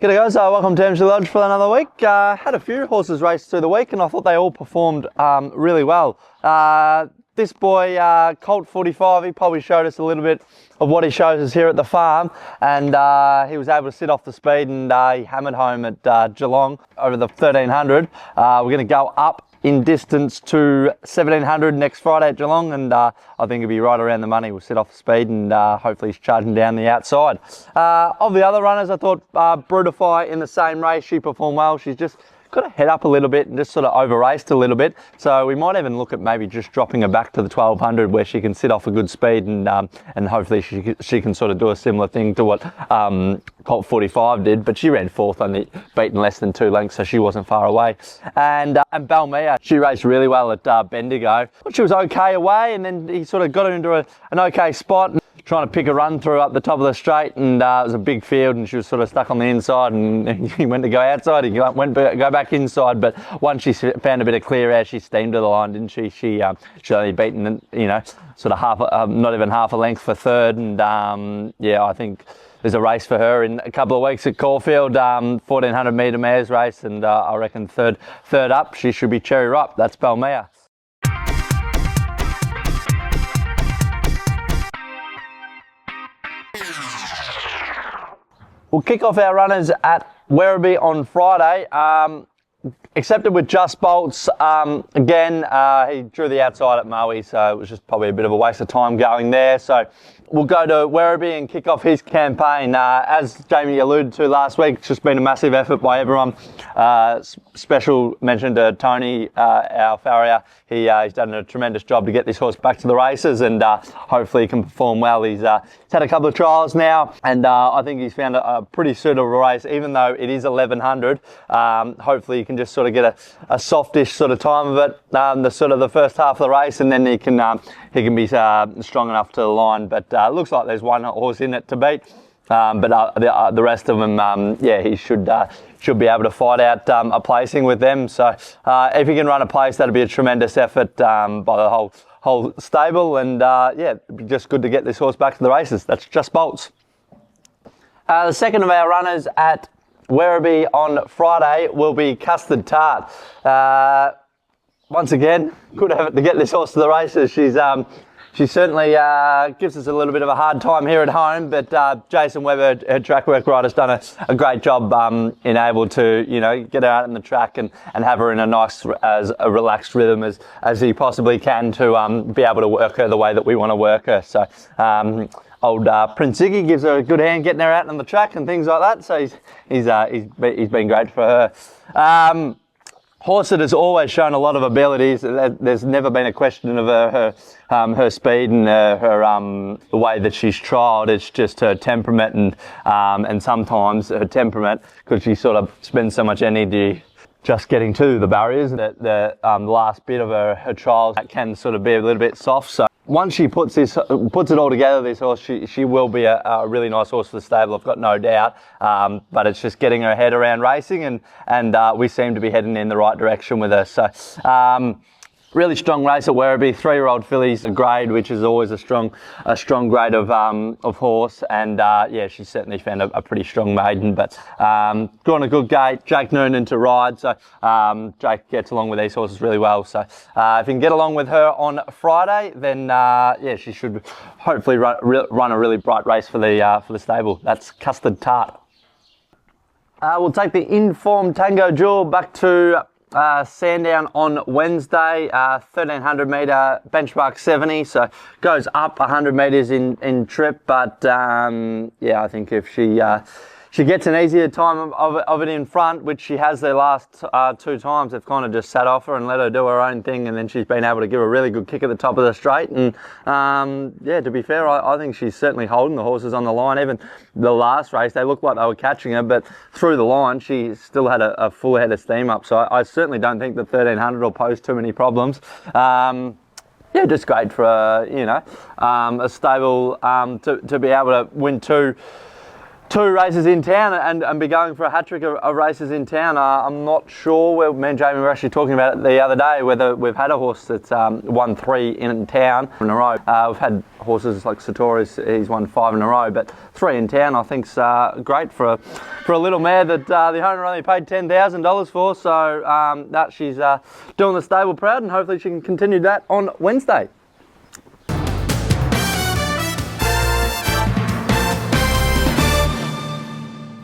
G'day guys, welcome to Emsley Lodge for another week. Had a few horses race through the week and I thought they all performed really well. This boy, Colt 45, he probably showed us a little bit of what he shows us here at the farm, and he was able to sit off the speed and he hammered home at Geelong over the 1300. We're going to go up in distance to 1700 next Friday at Geelong, and I think he'll be right around the money. We'll sit off the speed and hopefully he's charging down the outside. Of the other runners, I thought Brutify in the same race, she performed well. She's just got her head up a little bit and just sort of over raced a little bit, so we might even look at maybe just dropping her back to the 1200 where she can sit off a good speed, and hopefully she can sort of do a similar thing to what Colt 45 did, but she ran fourth, only beaten less than 2 lengths, so she wasn't far away. And Belmia, she raced really well at Bendigo. She was okay away, and then he sort of got her into an okay spot, trying to pick a run through up the top of the straight, and it was a big field and she was sort of stuck on the inside, and he went to go outside, he went to go back inside, but once she found a bit of clear air, she steamed to the line, didn't she? She only beaten, sort of not even half a length for third, and yeah, I think there's a race for her in a couple of weeks at Caulfield, 1400 metre mares race, and I reckon third up, she should be cherry ripe. That's Belmia. We'll kick off our runners at Werribee on Friday. Accepted with just bolts. Again, he drew the outside at Maui, so it was just probably a bit of a waste of time going there. So we'll go to Werribee and kick off his campaign. As Jamie alluded to last week, it's just been a massive effort by everyone. Special mention to Tony, our farrier. He's done a tremendous job to get this horse back to the races, and hopefully he can perform well. He's had a couple of trials now, and I think he's found a pretty suitable race, even though it is 1100. Hopefully he can just sort of get a softish sort of time of it, the first half of the race, and then he can be strong enough to the line. But looks like there's one horse in it to beat. But the rest of them, he should be able to fight out a placing with them. So if he can run a place, that'll be a tremendous effort by the whole stable. And it'd be just good to get this horse back to the races. That's just bolts. The second of our runners at Werribee on Friday will be Custard Tart. Once again, good effort to get this horse to the races. She certainly gives us a little bit of a hard time here at home, but Jason Webber, her track work rider's done a great job in able to, get her out in the track and have her in a nice, as a relaxed rhythm as he possibly can to be able to work her the way that we want to work her. So old Prince Ziggy gives her a good hand getting her out on the track and things like that. So he's been great for her. Horse that has always shown a lot of abilities. There's never been a question of her speed and the way that she's trialled. It's just her temperament and sometimes her temperament, because she sort of spends so much energy just getting to the barriers. The last bit of her trials can sort of be a little bit soft. So once she puts it all together, this horse, she will be a really nice horse for the stable, I've got no doubt. But it's just getting her head around racing, and we seem to be heading in the right direction with her. So really strong race at Werribee, 3-year-old fillies, a grade, which is always a strong grade of horse, and she certainly found a pretty strong maiden, but drawn a good gate. Jake Noonan to ride, so Jake gets along with these horses really well. So if you can get along with her on Friday, then she should hopefully run a really bright race for the stable. That's Custard Tart. We'll take the informed Tango Jewel back to Sandown on Wednesday, 1300 metre benchmark 70, so goes up 100 metres in trip, but I think if she gets an easier time of it in front, which she has their last 2 times, they've kind of just sat off her and let her do her own thing, and then she's been able to give a really good kick at the top of the straight. And to be fair, I think she's certainly holding the horses on the line. Even the last race, they looked like they were catching her, but through the line, she still had a full head of steam up. So I certainly don't think the 1300 will pose too many problems. Just great for a stable to be able to win two 2 races in town and be going for a hat trick of races in town. I'm not sure. Me and Jamie were actually talking about it the other day, whether we've had a horse that's won 3 in town in a row. We've had horses like Sartorius, he's won 5 in a row, but 3 in town I think's great for a little mare that the owner only paid $10,000 for. So that she's doing the stable proud, and hopefully she can continue that on Wednesday.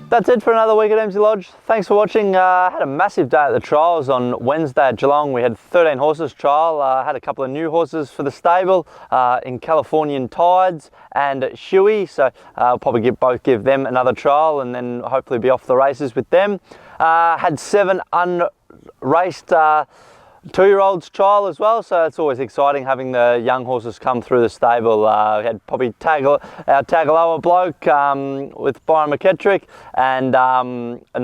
That's it for another week at Emsley Lodge. Thanks for watching. Had a massive day at the trials on Wednesday at Geelong. We had 13 horses trial. Had a couple of new horses for the stable in Californian Tides and Shuey. So I'll probably give them another trial and then hopefully be off the races with them. Had 7 unraced 2-year-olds trial as well, so it's always exciting having the young horses come through the stable. We had probably our Tagaloa bloke with Byron McKettrick and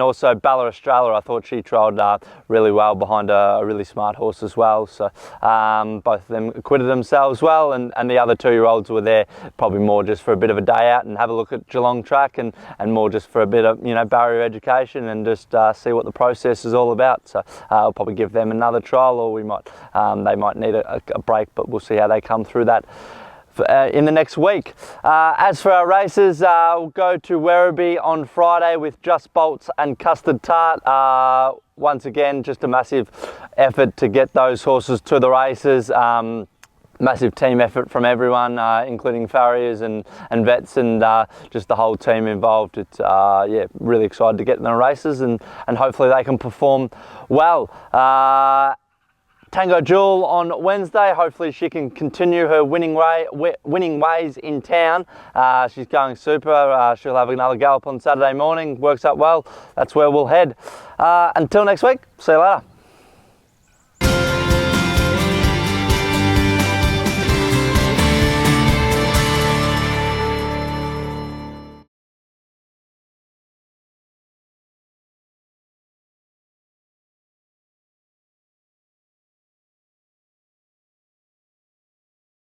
also Bella Australia. I thought she trialled really well behind a really smart horse as well. So both of them acquitted themselves well, and the other 2-year-olds were there probably more just for a bit of a day out and have a look at Geelong track and more just for a bit of barrier education and just see what the process is all about. So I'll probably give them another trial, or we might they might need a break, but we'll see how they come through that in the next week. As for our races, we'll go to Werribee on Friday with Just Bolts and Custard Tart. Once again, just a massive effort to get those horses to the races. Massive team effort from everyone, including farriers and vets and just the whole team involved. It's really excited to get in the races and hopefully they can perform well. Tango Jewel on Wednesday. Hopefully she can continue her winning ways in town. She's going super. She'll have another gallop on Saturday morning. Works up well. That's where we'll head. Until next week, see you later.